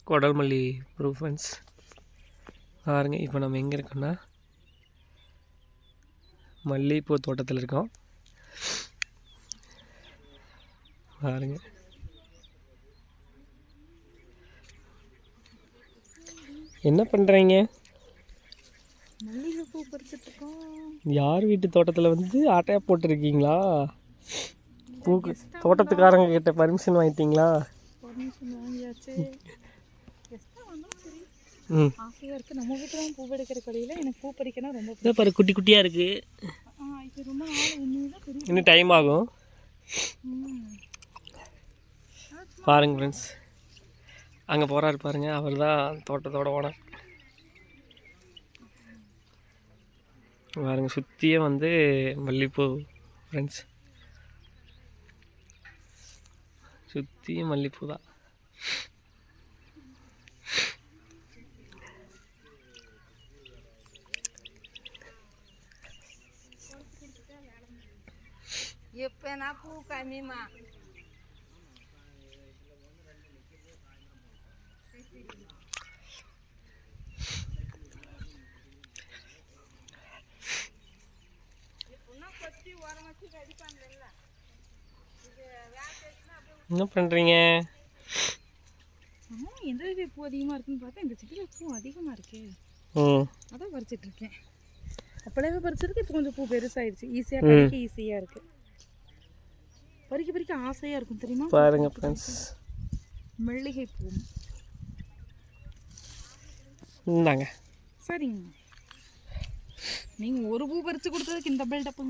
கொடல்மல்லி Bru friends பாருங்க. இப்போ நம்ம எங்கே இருக்கோன்னா மல்லிகைப்பூ தோட்டத்தில் இருக்கோம். பாருங்க, என்ன பண்ணுறீங்க? மல்லிகைப்பூ பறிச்சிட்ருக்கோம். யார் வீட்டு தோட்டத்தில் வந்து ஆட்டையாக போட்டிருக்கீங்களா? பூக்கு தோட்டத்துக்காரங்க கிட்ட பர்மிஷன் வாங்கிட்டீங்களா? பர்மிஷன் வாங்கியாச்சு. சரி, ஆசையாக இருக்குது. நம்ம வீட்டில் தான் பூ பறிக்கிற கடையில் எனக்கு பூ பறிக்கணும் ரொம்ப பிடிக்கும். பாரு, குட்டி குட்டியாக இருக்குது. இது ரொம்ப நாள் இன்னும் டைம் ஆகும். பாருங்க ஃப்ரெண்ட்ஸ், அங்கே போகிறாரு பாருங்க, அவர் தான் தோட்டத்தோட ஓனர். பாருங்க, சுற்றியே வந்து மல்லிகைப்பூ ஃப்ரெண்ட்ஸ், சுற்றியும் மல்லிகைப்பூ தான். எப்பனா பூ கம்மிமா. என்ன பண்ணுறீங்க? எந்த பூ அதிகமாக இருக்குன்னு பார்த்தா இந்த செடியில் பூ அதிகமாக இருக்கு. அதான் பறிச்சிட்டு இருக்கேன். அப்பளவே பறிச்சிருக்கு. இப்போ கொஞ்சம் பூ பெருசாகிடுச்சு. ஈஸியாக பறிக்க ஈஸியாக இருக்குது. பறிக்க பறிக்க ஆசையாக இருக்கும் தெரியுமா? பாருங்க ஃப்ரெண்ட்ஸ், மல்லிகை பூ. இந்தாங்க. சரிங்க, நீங்கள் ஒரு பூ பறித்து கொடுத்ததுக்கு இந்த பில்டப்